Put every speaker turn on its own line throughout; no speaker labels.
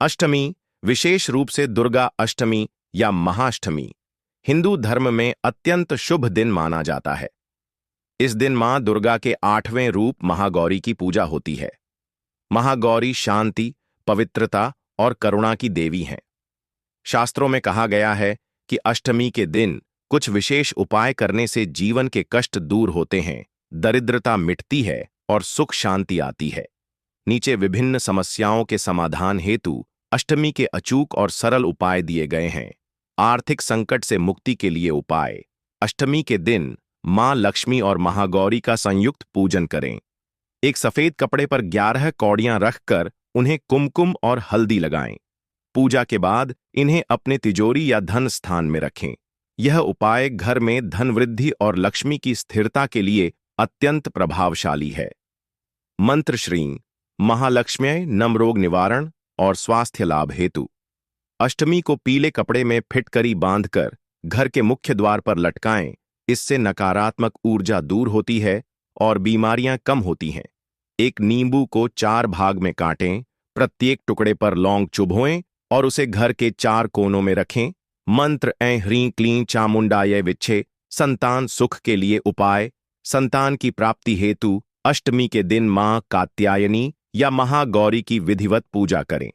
अष्टमी, विशेष रूप से दुर्गा अष्टमी या महाअष्टमी, हिंदू धर्म में अत्यंत शुभ दिन माना जाता है। इस दिन मां दुर्गा के 8वें रूप महागौरी की पूजा होती है। महागौरी शांति, पवित्रता और करुणा की देवी हैं। शास्त्रों में कहा गया है कि अष्टमी के दिन कुछ विशेष उपाय करने से जीवन के कष्ट दूर होते हैं, दरिद्रता मिटती है और सुख शांति आती है। नीचे विभिन्न समस्याओं के समाधान हेतु अष्टमी के अचूक और सरल उपाय दिए गए हैं। आर्थिक संकट से मुक्ति के लिए उपाय। अष्टमी के दिन मां लक्ष्मी और महागौरी का संयुक्त पूजन करें। एक सफेद कपड़े पर 11 कौड़ियां रखकर उन्हें कुमकुम और हल्दी लगाएं। पूजा के बाद इन्हें अपने तिजोरी या धन स्थान में रखें। यह उपाय घर में धन वृद्धि और लक्ष्मी की स्थिरता के लिए अत्यंत प्रभावशाली है। मंत्र श्रीं महालक्ष्म्यै नम रोग निवारण और स्वास्थ्य लाभ हेतु। अष्टमी को पीले कपड़े में फिटकरी बांधकर घर के मुख्य द्वार पर लटकाएं। इससे नकारात्मक ऊर्जा दूर होती है और बीमारियां कम होती हैं। एक नींबू को 4 भाग में काटें, प्रत्येक टुकड़े पर लौंग चुभोएं और उसे घर के 4 कोनों में रखें। मंत्र ऐं ह्रीं क्लीं चामुंडाय विच्छे। संतान सुख के लिए उपाय। संतान की प्राप्ति हेतु अष्टमी के दिन मां कात्यायनी या महागौरी की विधिवत पूजा करें।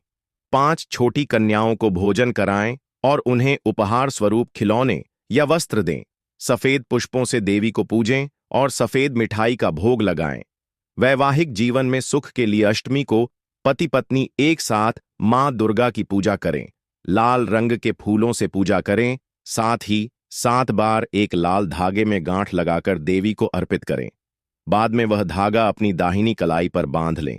5 छोटी कन्याओं को भोजन कराएं और उन्हें उपहार स्वरूप खिलौने या वस्त्र दें। सफेद पुष्पों से देवी को पूजें और सफेद मिठाई का भोग लगाएं। वैवाहिक जीवन में सुख के लिए अष्टमी को पति पत्नी एक साथ मां दुर्गा की पूजा करें। लाल रंग के फूलों से पूजा करें। साथ ही 7 बार एक लाल धागे में गांठ लगाकर देवी को अर्पित करें। बाद में वह धागा अपनी दाहिनी कलाई पर बांध लें।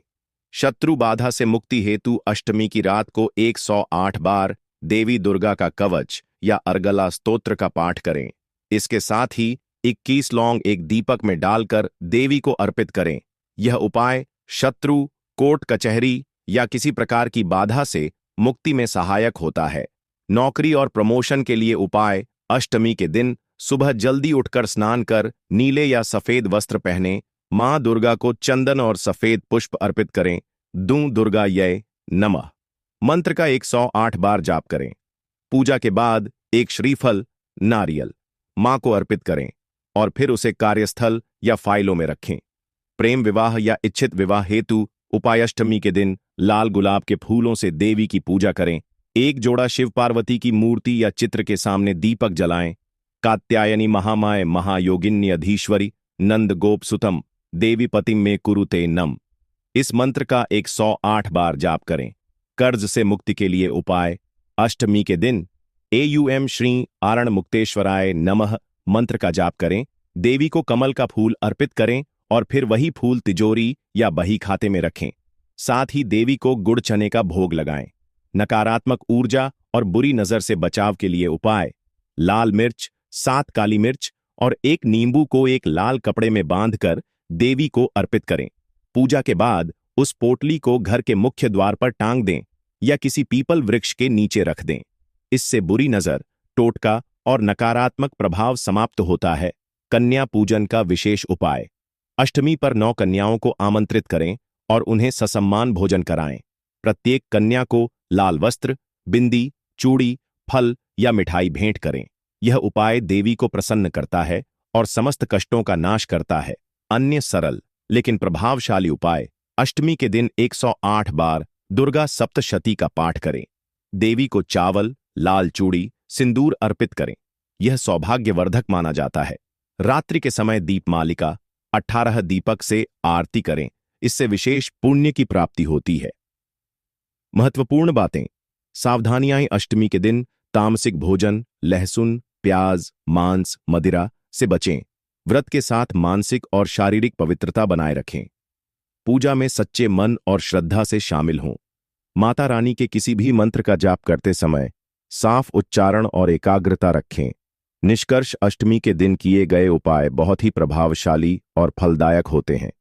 शत्रु बाधा से मुक्ति हेतु अष्टमी की रात को 108 बार देवी दुर्गा का कवच या अर्गला स्तोत्र का पाठ करें। इसके साथ ही 21 लौंग एक दीपक में डालकर देवी को अर्पित करें। यह उपाय शत्रु, कोर्ट कचहरी या किसी प्रकार की बाधा से मुक्ति में सहायक होता है। नौकरी और प्रमोशन के लिए उपाय। अष्टमी के दिन सुबह जल्दी उठकर स्नान कर नीले या सफेद वस्त्र पहने। मां दुर्गा को चंदन और सफेद पुष्प अर्पित करें। दूं दुर्गायै नमः मंत्र का 108 बार जाप करें। पूजा के बाद एक श्रीफल, नारियल मां को अर्पित करें और फिर उसे कार्यस्थल या फाइलों में रखें। प्रेम विवाह या इच्छित विवाह हेतु उपाय। अष्टमी के दिन लाल गुलाब के फूलों से देवी की पूजा करें। एक जोड़ा शिव पार्वती की मूर्ति या चित्र के सामने दीपक जलाएं। कात्यायनी महामाय महायोगिन्नी अधीश्वरी नंद गोप सुतम देवी पतिम में कुरुते नम। इस मंत्र का 108 बार जाप करें। कर्ज से मुक्ति के लिए उपाय। अष्टमी के दिन एयूएम श्री आरण मुक्तेश्वराय नमः मंत्र का जाप करें। देवी को कमल का फूल अर्पित करें और फिर वही फूल तिजोरी या बही खाते में रखें। साथ ही देवी को गुड़ चने का भोग लगाएं। नकारात्मक ऊर्जा और बुरी नजर से बचाव के लिए उपाय। लाल मिर्च, 7 काली मिर्च और एक नींबू को एक लाल कपड़े में बांधकर देवी को अर्पित करें। पूजा के बाद उस पोटली को घर के मुख्य द्वार पर टांग दें या किसी पीपल वृक्ष के नीचे रख दें। इससे बुरी नजर, टोटका और नकारात्मक प्रभाव समाप्त होता है। कन्या पूजन का विशेष उपाय। अष्टमी पर 9 कन्याओं को आमंत्रित करें और उन्हें ससम्मान भोजन कराएं। प्रत्येक कन्या को लाल वस्त्र, बिंदी, चूड़ी, फल या मिठाई भेंट करें। यह उपाय देवी को प्रसन्न करता है और समस्त कष्टों का नाश करता है। अन्य सरल लेकिन प्रभावशाली उपाय। अष्टमी के दिन 108 बार दुर्गा सप्तशती का पाठ करें। देवी को चावल, लाल चूड़ी, सिंदूर अर्पित करें। यह सौभाग्यवर्धक माना जाता है। रात्रि के समय दीपमालिका 18 दीपक से आरती करें। इससे विशेष पुण्य की प्राप्ति होती है। महत्वपूर्ण बातें। सावधानियां। अष्टमी के दिन तामसिक भोजन, लहसुन, प्याज, मांस, मदिरा से बचें। व्रत के साथ मानसिक और शारीरिक पवित्रता बनाए रखें। पूजा में सच्चे मन और श्रद्धा से शामिल हों। माता रानी के किसी भी मंत्र का जाप करते समय साफ उच्चारण और एकाग्रता रखें। निष्कर्ष। अष्टमी के दिन किए गए उपाय बहुत ही प्रभावशाली और फलदायक होते हैं।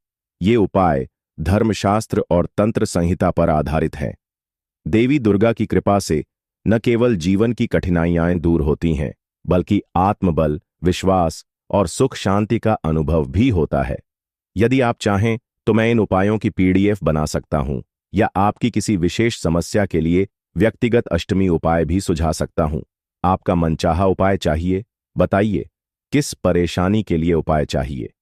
ये उपाय धर्मशास्त्र और तंत्र संहिता पर आधारित हैं। देवी दुर्गा की कृपा से न केवल जीवन की कठिनाइयां दूर होती हैं, बल्कि आत्मबल, विश्वास और सुख शांति का अनुभव भी होता है। यदि आप चाहें तो मैं इन उपायों की PDF बना सकता हूं। या आपकी किसी विशेष समस्या के लिए व्यक्तिगत अष्टमी उपाय भी सुझा सकता हूं। आपका मनचाहा उपाय चाहिए? बताइए, किस परेशानी के लिए उपाय चाहिए?